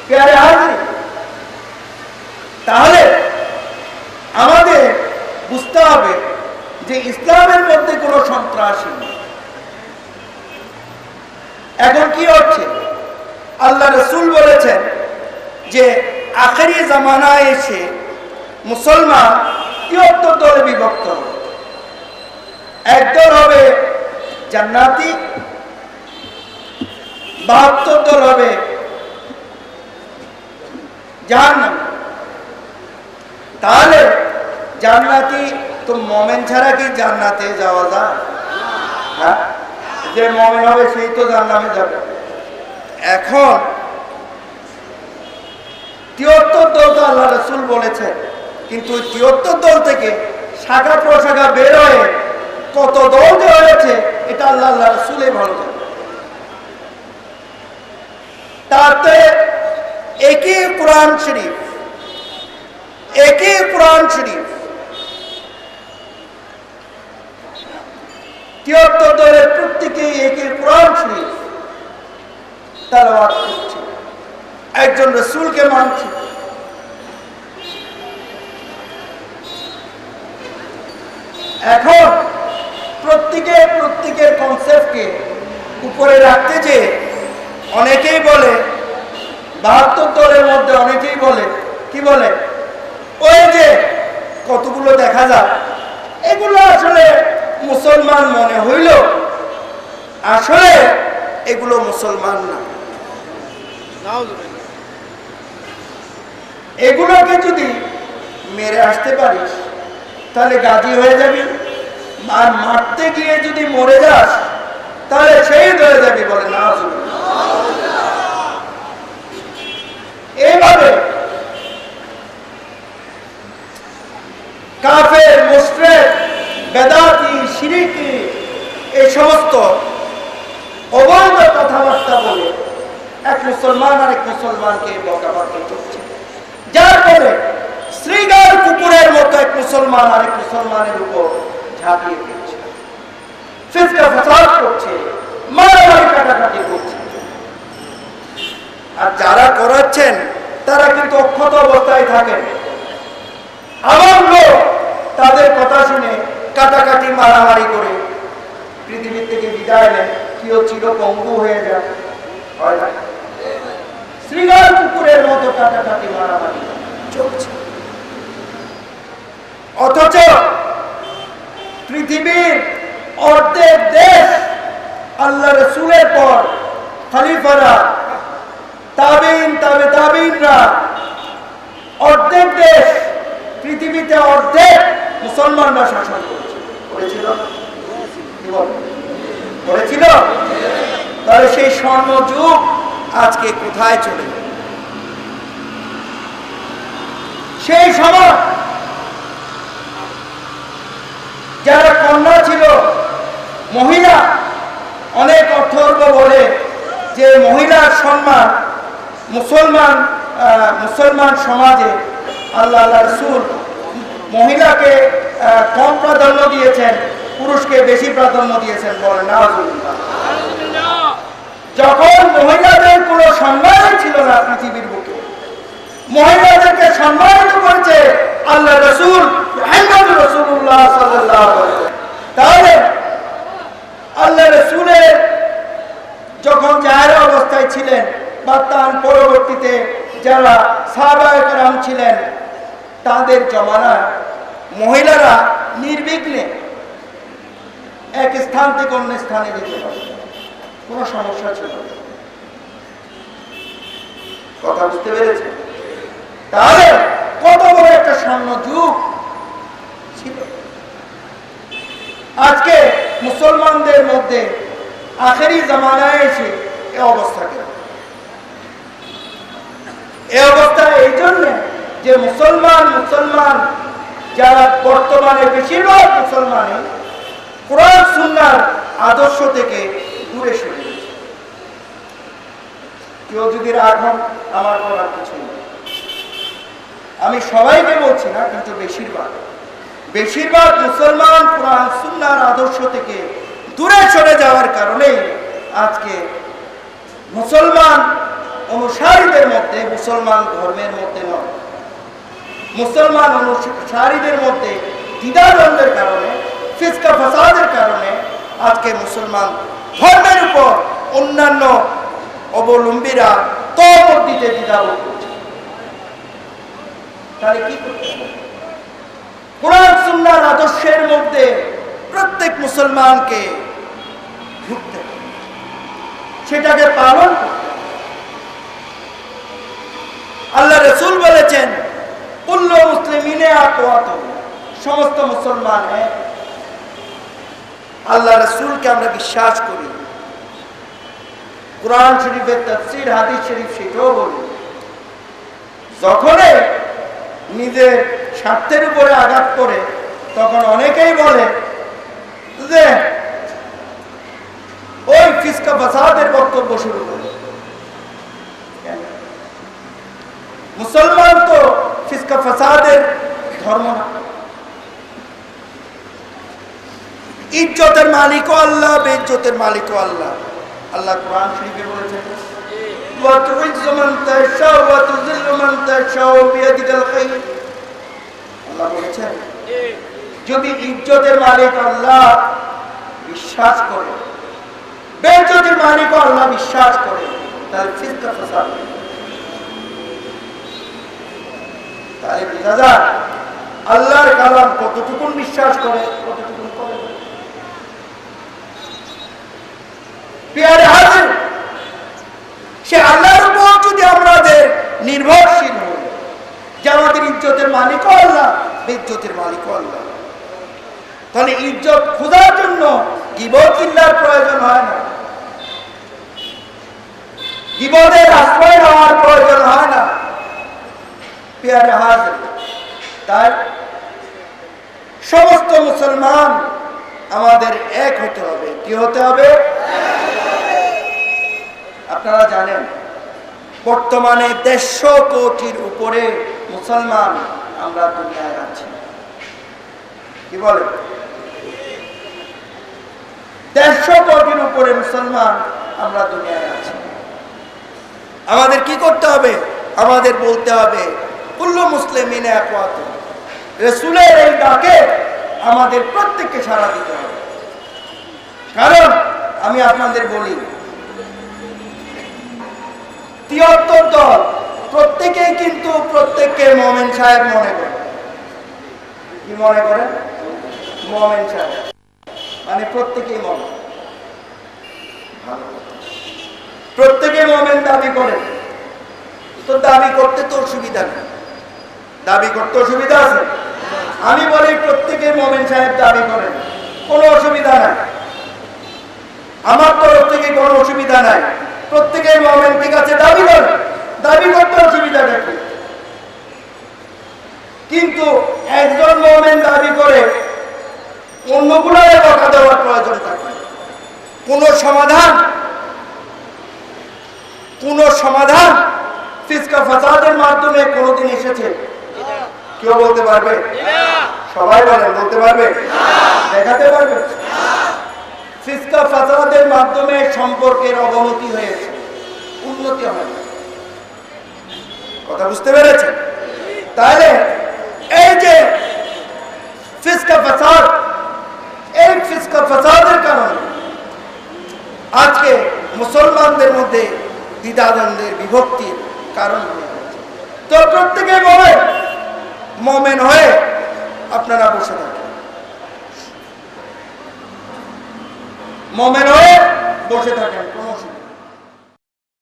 প্যারে হাজির। তাহলে আমাদের বুঝতে হবে যে ইসলামের মধ্যে কোনো সন্ত্রাসী নেই। এখন কি হচ্ছে, আল্লাহ রাসূল বলেছেন যে আখেরি জামানায় এসে মুসলমান 73 দলে বিভক্ত হবে। একদল হবে জান্নাতি, 72 দল হবে জাহান্নামী। তাহলে জান্নাতি তো মুমিন ছাড়া কি জান্নাতে যাওয়া যায়? হ্যাঁ, যে মুমিন হবে সেই তো জান্নাতে যাবে। এখন 73 দল তো আল্লাহ রাসূল বলেছেন, কিন্তু 73 দল থেকে শাখা প্রশাখা বের হয়ে কত দল যে হয়েছে এটা আল্লাহ রাসূলই ভালো জানেন। তাতে একই কোরআন শরীফ, একই কোরআন শরীফ 73 দলের প্রত্যেকেই একই কোরআন শরীফ তেলাওয়াত করছে, একজন রাসূলকে মানছে। এখন প্রত্যেকের কনসেপ্টকে উপরে রাখতে যে অনেকেই বলে 72 দলের মধ্যে অনেকেই বলে কি বলে, ওই যে কতগুলো দেখা যায় এগুলো আসলে মুসলমান মনে হইল, আসলে এগুলো মুসলমান না। এগুলোকে যদি মেরে আসতে পারিস তাহলে গাজী হয়ে যাবি, আর মারতে গিয়ে যদি মরে যাস তাহলে শহীদ হয়ে যাবি। বলে না, এইভাবে কাফের, মুশরিক, বেদাতি, শিরকি এই সমস্ত অবৈধ কথাবার্তা বলে এক মুসলমান আরেক মুসলমানকে বকাবাকি করছে, যার ফলে শ্রীগার কুকুরের মতো এক মুসলমান আরেক মুসলমানের উপর ঝাঁপিয়ে পড়ছে, ফিতনা ফাসাদ করছে, মারামারি কাটাকাটি করছে। আর যারা করাচ্ছেন তারা কিন্তু অক্ষত অবস্থায় থাকেন। আমার লোক তাদের কথা শুনে কাটাকাটি মারামারি করে পৃথিবীর থেকে বিদায় নেন, কেউ চিরপঙ্গু হয়ে যায়, হয় না? শ্রীগার কুকুরের মতো কাটাকাটি মারামারি চলছে। অথচ পৃথিবীর অর্ধেক দেশ আল্লাহ রাসূলের পর খলিফারা, তাবিঈন, তাবে তাবিঈনরা, অর্ধেক দেশ পৃথিবীতে অর্ধেক মুসলমানরা শাসন করেছিল। করেছিল। তাহলে সেই স্বর্ণ যুগ আজকে কোথায় চলে গেল? সেই সময় যারা কন্যা ছিল, মহিলা, অনেক অর্থর্ব বলে যে মহিলার সম্মান মুসলমান সমাজে আল্লাহ রাসূল মহিলাকে কম প্রাধান্য দিয়েছেন, পুরুষকে বেশি প্রাধান্য দিয়েছেন। বলে না, যখন মহিলাদের কোনো সম্মানই ছিল না পৃথিবীর বুকে, মহিলাদেরকে সম্মানিত করেছে আল্লাহ রাসূল মুহাম্মদ রাসূলুল্লাহ সাল্লাল্লাহু আলাইহি ওয়াসাল্লাম। তাহলে আল্লাহ রাসূলের যখন জাহেরা অবস্থায় ছিলেন বা তার পরবর্তীতে যারা সাহাবায়ে কেরাম ছিলেন, তাদের জমানায় মহিলারা নির্বিঘ্নে এক স্থান থেকে অন্য স্থানে যেতে পারতেন, কোনো সমস্যা ছিল না। কথা বুঝতে পেরেছে? তাহলে কত বড় একটা স্বর্ণ যুগ ছিল। আজকে মুসলমানদের মধ্যে আখেরি জামানায় এসে এ অবস্থা কেন? এ অবস্থা এই জন্য যে মুসলমান যারা বর্তমানে বেশিরভাগ মুসলমানই কোরআন সুন্নাহর আদর্শ থেকে দূরে সরে গেছে। কেউ যদি রাগ হন, আমার বলার কিছু নেই, আমি সবাইকে বলছি না, কিন্তু বেশিরভাগ মুসলমান কোরআন সুন্নাহর আদর্শ থেকে দূরে সরে যাওয়ার কারণে আজকে মুসলমান অনুসারী অনুসারীদের মধ্যে, মুসলমান ধর্মের মধ্যে নয়, মুসলমান অনুসারীদের মধ্যে দ্বিধাদ্বন্দ্বের কারণে, ফিসকা ফাসাদের কারণে আজকে মুসলমান ধর্মের উপর অন্যান্য অবলম্বীরা তহমত দিতে দ্বিধাবোধ করছে। তাহলে কি করতে হবে? কোরআন সুন্নাহর আদর্শের মধ্যে প্রত্যেক মুসলমানকে ঢুকতে হবে, সেটাকে পালন করতে হবে। আল্লাহ রাসূল বলেছেন, কুল্লু মুসলিমিনে আকুয়াত, সমস্ত মুসলমান এক। আল্লাহ রাসূলকে আমরা বিশ্বাস করি, কোরআন শরীফের তাফসীর, হাদিস শরীফ সেটাও বলি। যখনই নিজের স্বার্থের উপরে আঘাত করে তখন অনেকেই বলে যে ওই ফিসকা ফাসাদের বক্তব্য শুরু করে। মুসলমান তো ফিসকা ফাসাদের ধর্ম না। ইজ্জতের মালিকও আল্লাহ, বেইজ্জতের মালিকও আল্লাহ। আল্লাহ কোরআন শরীফে বলেছেন, ওয়া তুইজ্জু মান তাশাউ ওয়া তুযিল্লু মান তাশাউ বিয়াদিকাল খায়র। আল্লাহ বলেছেন, যদি ইজ্জতের মালিক আল্লাহ বিশ্বাস করে, বেইজ্জতের মালিক আল্লাহ বিশ্বাস করে, তাহলে ফিসকা ফাসাদ, তাহলে বোঝা যায় আল্লাহর কালাম কতটুকুন বিশ্বাস করে, কতটুকুন করে। প্রিয় হাজির, সে আল্লাহর উপর যদি আমাদের নির্ভরশীল হই যে আমাদের ইজ্জতের মালিকও আল্লাহ, বেইজ্জতের মালিকও আল্লাহ, তাহলে ইজ্জত খোঁজার জন্য গীবত চিল্লার প্রয়োজন হয় না, গীবতের আশ্রয় নেওয়ার প্রয়োজন হয় না। প্রিয় হাজির, তাই সমস্ত মুসলমান আমাদের এক হতে হবে। কি হতে হবে? আপনারা জানেন বর্তমানে 150 কোটির উপরে মুসলমান আমরা দুনিয়ায় আছি। কি বলে? 150 কোটির উপরে মুসলমান আমরা দুনিয়ায় আছি। আমাদের কি করতে হবে? আমাদের বলতে হবে, কুল্লু মুসলিমিনে আকুয়াত। রাসূলের এই ডাকে আমাদের প্রত্যেককে সাড়া দিতে হবে। কারণ আমি আপনাদের বলি, 73 দল প্রত্যেকেই কিন্তু প্রত্যেককে মোমেন সাহেব মনে করে। কি মনে করেন? মোমেন সাহেব মানে প্রত্যেকেই মোমেন। প্রত্যেকে মোমেন দাবি করে, তো দাবি করতে তো অসুবিধা নেই। দাবি করতে অসুবিধা আছে? আমি বলি প্রত্যেকে মোমেন সাহেব দাবি করেন, কোনো অসুবিধা নাই। আমার তরফ থেকে কোনো অসুবিধা নাই। প্রত্যেকের মোমেন, ঠিক আছে, দাবি করে, দাবি করতে অসুবিধাটা কি? কিন্তু একজন মোমেন দাবি করে অন্যগুলোর বকা দেওয়ার প্রয়োজন থাকে। কোন সমাধান ফিসকা ফাসাদের মাধ্যমে কোনদিন এসেছে? কেউ বলতে পারবে? সবাই বলেন, বলতে পারবে? দেখাতে পারবে? ফিসকা ফাসাদের মাধ্যমে সম্পর্কের অবনতি হয়েছে, উন্নতি হয়নি। কথা বুঝতে পেরেছেন? তাহলে এই যে ফিসকা ফাসাদ, এই ফিসকা ফাসাদের কারণে আজকে মুসলমানদের মধ্যে দ্বিধাদ্বন্দ্বের, বিভক্তির কারণ হয়ে গেছে। তো প্রত্যেকে মোমেন হয়ে আপনারা বসে থাকেন, মোমেন হয়ে বসে থাকেন।